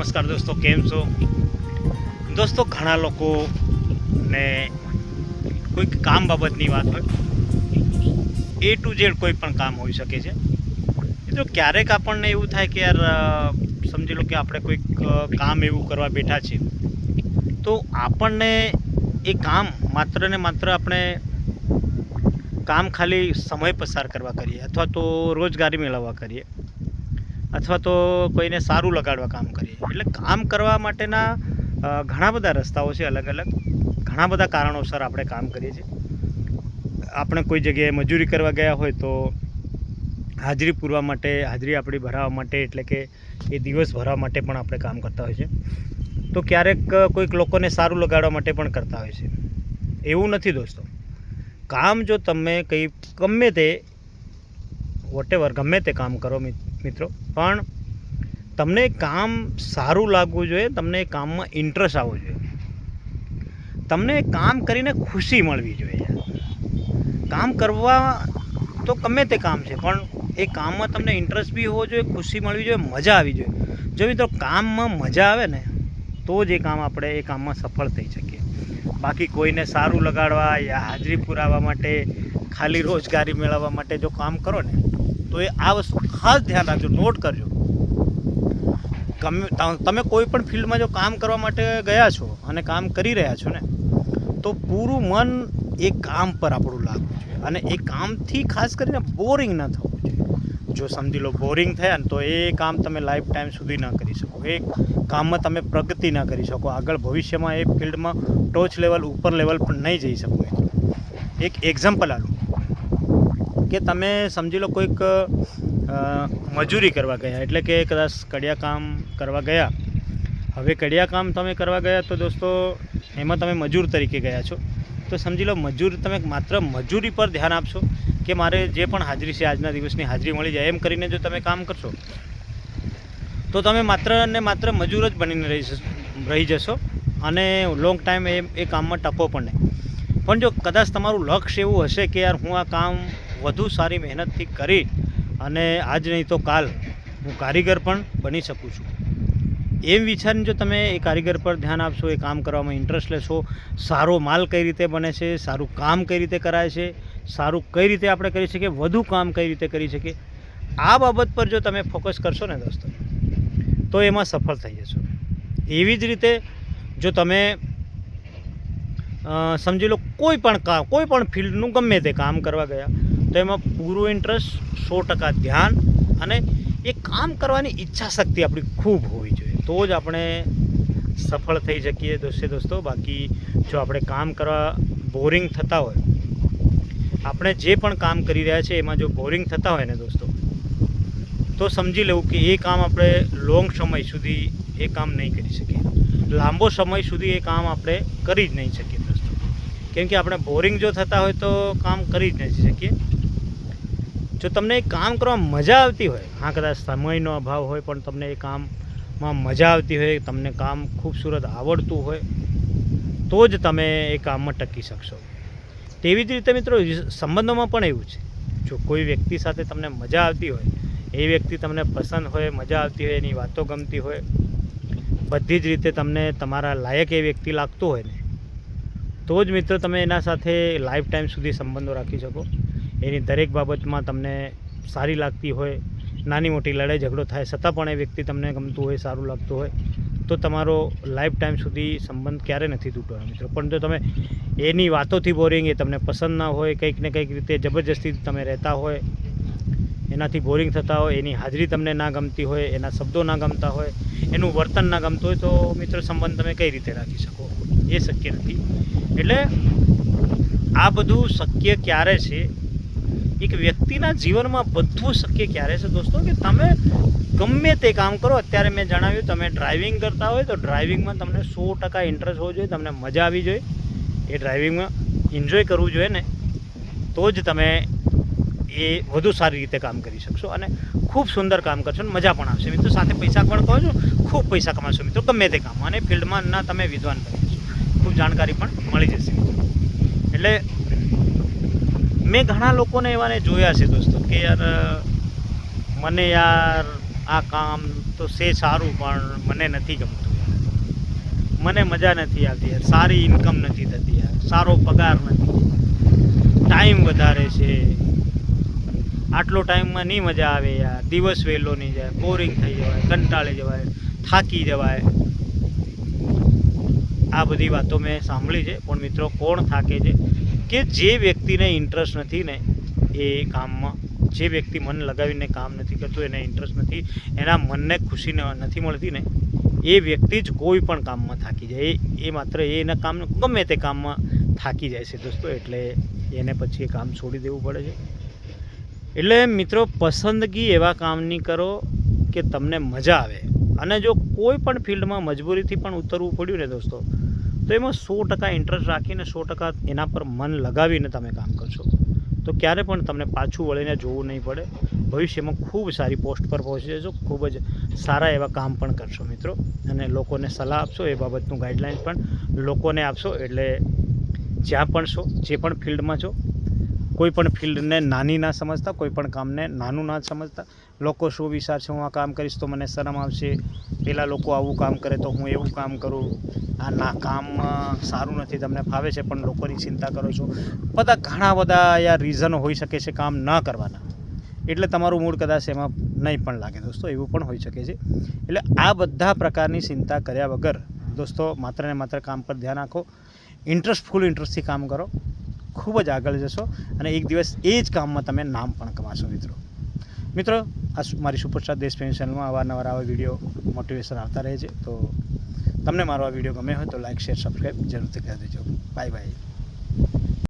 નમસ્કાર દોસ્તો, કેમ છો દોસ્તો? ઘણા લોકોને કોઈક કામ બાબતની વાત હોય, A to Z કોઈ પણ કામ હોઈ શકે છે. તો ક્યારેક આપણને એવું થાય કે યાર સમજી લો કે આપણે કોઈક કામ એવું કરવા બેઠા છીએ, તો આપણને એ કામ માત્ર ને માત્ર આપણે કામ ખાલી સમય પસાર કરવા કરીએ, અથવા તો રોજગારી મેળવવા કરીએ, અથવા તો કોઈને સારું લગાડવા કામ કરીએ. એટલે કામ કરવા માટેના ઘણા બધા રસ્તાઓ છે, અલગ અલગ ઘણા બધા કારણોસર આપણે કામ કરીએ છીએ. આપણે કોઈ જગ્યાએ મજૂરી કરવા ગયા હોય તો હાજરી પૂરવા માટે, હાજરી આપણી ભરાવવા માટે, એટલે કે એ દિવસ ભરવા માટે પણ આપણે કામ કરતા હોય છે. તો ક્યારેક કોઈક લોકોને સારું લગાડવા માટે પણ કરતા હોય છે. એવું નથી દોસ્તો, કામ જો તમે કંઈ ગમે તે વોટેવર ગમે તે કામ કરો મિત્રો, પણ તમને કામ સારું લાગવું જોઈએ, તમને કામમાં ઇન્ટરેસ્ટ આવવો જોઈએ, તમને કામ કરીને ખુશી મળવી જોઈએ. કામ કરવા તો ગમે તે કામ છે, પણ એ કામમાં તમને ઇન્ટરેસ્ટ બી હોવો જોઈએ, ખુશી મળવી જોઈએ, મજા આવી જોઈએ. જો મિત્રો કામમાં મજા આવે ને, તો જ એ કામ આપણે એ કામમાં સફળ થઈ શકીએ. બાકી કોઈને સારું લગાડવા યા હાજરી પુરાવવા માટે, ખાલી રોજગારી મેળવવા માટે જો કામ કરો ને, તો એ આ વસ્તુ ખાસ ધ્યાન રાખજો, નોટ કરજો. તમે કોઈ પણ ફિલ્ડમાં જો કામ કરવા માટે ગયા છો અને કામ કરી રહ્યા છો ને, તો પૂરું મન એ કામ પર આપણું લાગવું જોઈએ. અને એ કામથી ખાસ કરીને બોરિંગ ન થવું જોઈએ. જો સમજી લો બોરિંગ થયા ને, તો એ કામ તમે લાઈફ ટાઈમ સુધી ન કરી શકો, એ કામમાં તમે પ્રગતિ ના કરી શકો, આગળ ભવિષ્યમાં એ ફિલ્ડમાં ટોચ લેવલ, ઉપર લેવલ પણ નહીં જઈ શકો. એક એક્ઝામ્પલ આલું કે તમે સમજી લો કોઈક મજૂરી કરવા ગયા, એટલે કે કદાચ કડિયા કામ કરવા ગયા. હવે કડિયા કામ તમે કરવા ગયા તો દોસ્તો, એમાં તમે મજૂર તરીકે ગયા છો, તો સમજી લો તમે માત્ર મજૂરી પર ધ્યાન આપશો કે મારે જે પણ હાજરી છે આજના દિવસની હાજરી મળી જાય, એમ કરીને જો તમે કામ કરશો તો તમે માત્ર ને માત્ર મજૂર જ બનીને રહી જશો, અને લોંગ ટાઈમ એ કામમાં ટકો પણ નહીં. પણ જો કદાચ તમારું લક્ષ્ય એવું હશે કે યાર હું આ કામ વધુ સારી મહેનતથી કરી અને આજ નહીં તો કાલ હું કારીગર પણ બની શકું છું, એમ વિચારીને જો તમે એ કારીગર પર ધ્યાન આપશો, એ કામ કરવામાં ઇન્ટરેસ્ટ લેશો, સારો માલ કઈ રીતે બને છે, સારું કામ કઈ રીતે કરાય છે, સારું કઈ રીતે આપણે કરી શકીએ, વધુ કામ કઈ રીતે કરી શકીએ, આ બાબત પર જો તમે ફોકસ કરશો ને દોસ્તો, તો એમાં સફળ થઈ જશો. એવી જ રીતે જો તમે સમજી લો કોઈ પણ ફિલ્ડનું ગમે તે કામ કરવા ગયા, તો એમાં પૂરું ઇન્ટરેસ્ટ, 100% ધ્યાન, અને એ કામ કરવાની ઈચ્છા શક્તિ આપણી ખૂબ હોવી જોઈએ, તો જ આપણે સફળ થઈ શકીએ દોસ્તો. બાકી જો આપણે કામ કરવા બોરિંગ થતા હોય, આપણે જે પણ કામ કરી રહ્યા છીએ એમાં જો બોરિંગ થતા હોય ને દોસ્તો, તો સમજી લેવું કે એ કામ આપણે લોંગ સમય સુધી એ કામ નહીં કરી શકીએ, લાંબો સમય સુધી એ કામ આપણે કરી જ નહીં શકીએ દોસ્તો. કેમ કે આપણે બોરિંગ જો થતા હોય તો કામ કરી જ નહીં શકીએ. જો તમને એ કામ કરવામાં મજા આવતી હોય, હા કદાચ સમયનો અભાવ હોય, પણ તમને એ કામમાં મજા આવતી હોય, તમને કામ ખૂબસૂરત આવડતું હોય, તો જ તમે એ કામમાં ટકી શકશો. તેવી જ રીતે મિત્રો સંબંધોમાં પણ એવું છે. જો કોઈ વ્યક્તિ સાથે તમને મજા આવતી હોય, એ વ્યક્તિ તમને પસંદ હોય, મજા આવતી હોય, એની વાતો ગમતી હોય, બધી જ રીતે તમને તમારા લાયક એ વ્યક્તિ લાગતું હોય ને, તો જ મિત્રો તમે એના સાથે લાઈફ ટાઈમ સુધી સંબંધો રાખી શકો. એની દરેક બાબતમાં તમને સારી લાગતી હોય, નાની મોટી લડાઈ ઝઘડો થાય છતાં પણ એ વ્યક્તિ તમને ગમતું હોય, સારું લાગતું હોય, તો તમારો લાઈફ ટાઈમ સુધી સંબંધ ક્યારે નથી તૂટવાનો મિત્રો. પણ જો તમે એની વાતોથી બોરિંગ, એ તમને પસંદ ના હોય, કંઈક ને કંઈક રીતે જબરજસ્તી તમે રહેતા હોય, એનાથી બોરિંગ થતા હોય, એની હાજરી તમને ના ગમતી હોય, એના શબ્દો ના ગમતા હોય, એનું વર્તન ના ગમતું હોય, તો મિત્રો સંબંધ તમે કઈ રીતે રાખી શકો? એ શક્ય નથી. એટલે આ બધું શક્ય ક્યારે છે? એક વ્યક્તિના જીવનમાં બધું શક્ય ક્યારે છે દોસ્તો, કે તમે ગમે તે કામ કરો. અત્યારે મેં જણાવ્યું, તમે ડ્રાઇવિંગ કરતા હોય તો ડ્રાઇવિંગમાં તમને 100% ઇન્ટરેસ્ટ હોવો જોઈએ, તમને મજા આવી જોઈએ, એ ડ્રાઇવિંગમાં એન્જોય કરવું જોઈએ ને, તો જ તમે એ વધુ સારી રીતે કામ કરી શકશો અને ખૂબ સુંદર કામ કરશો અને મજા પણ આવશે મિત્રો. સાથે પૈસા પણ કમાશો, ખૂબ પૈસા કમાશો મિત્રો, ગમે તે કામ, અને ફિલ્ડમાં ના તમે વિદ્વાન બની જશો, ખૂબ જાણકારી પણ મળી જશે. એટલે મેં ઘણા લોકોને એવાને જોયા છે દોસ્તો કે યાર મને યાર આ કામ તો છે સારું પણ મને નથી ગમતું યાર, મને મજા નથી આવતી યાર, સારી ઇન્કમ નથી થતી યાર, સારો પગાર નથી, ટાઈમ વધારે છે, આટલો ટાઈમમાં નહીં મજા આવે યાર, દિવસ વહેલો નહીં જાય, બોરિંગ થઈ જવાય, કંટાળી જવાય, થાકી જવાય. આ બધી વાતો મેં સાંભળી છે. પણ મિત્રો કોણ થાકે છે કે જે વ્યક્તિને ઇન્ટરેસ્ટ નથી ને એ કામમાં, જે વ્યક્તિ મન લગાવીને કામ નથી કરતું, એને ઇન્ટરેસ્ટ નથી, એના મનને ખુશી નથી મળતી ને એ વ્યક્તિ જ કોઈ પણ કામમાં થાકી જાય. એ માત્ર એના કામ ગમે તે કામમાં થાકી જાય છે દોસ્તો, એટલે એને પછી એ કામ છોડી દેવું પડે છે. એટલે મિત્રો પસંદગી એવા કામની કરો કે તમને મજા આવે. અને જો કોઈ પણ ફિલ્ડમાં મજબૂરીથી પણ ઉતરવું પડ્યું ને દોસ્તો, તો એમાં 100% ઇન્ટરેસ્ટ રાખીને 100% એના પર મન લગાવીને તમે કામ કરશો તો ક્યારે પણ તમને પાછું વળીને જોવું નહીં પડે. ભવિષ્યમાં ખૂબ સારી પોસ્ટ પર પહોંચી જશો, ખૂબ જ સારા એવા કામ પણ કરશો મિત્રો. અને લોકોને સલાહ આપશો, એ બાબતનું ગાઈડલાઇન પણ લોકોને આપશો. એટલે જ્યાં પણ છો, જે પણ ફિલ્ડમાં છો, કોઈ પણ ફિલ્ડને નાની ના સમજતા, કોઈ પણ કામને નાનું ના સમજતા. લોકો શું વિચારશે, હું આ કામ કરીશ તો મને શરમ આવશે, પેલા લોકો આવું કામ કરે તો હું એવું કામ કરું, આ ના કામ સારું નથી, તમને ફાવે છે પણ લોકોની ચિંતા કરો છો. બધા ઘણા બધા યાર રીઝનો હોઈ શકે છે કામ ન કરવાના, એટલે તમારું મૂડ કદાચ એમાં નહીં પણ લાગે દોસ્તો, એવું પણ હોઈ શકે છે. એટલે આ બધા પ્રકારની ચિંતા કર્યા વગર દોસ્તો માત્ર ને માત્ર કામ પર ધ્યાન રાખો, ફૂલ ઇન્ટરેસ્ટથી કામ કરો, ખૂબ જ આગળ જશો અને એક દિવસ એ જ કામમાં તમે નામ પણ કમાશો મિત્રો. આ મારી સુપરસ્ટાર દેશપ્રેમી ચેનલમાં અવારનવાર આવા વિડીયો મોટિવેશન આવતા રહે છે. તો તમને મારો આ વિડીયો ગમે હોય તો લાઇક, શેર, સબસ્ક્રાઈબ જરૂરથી કરી દેજો. Bye bye.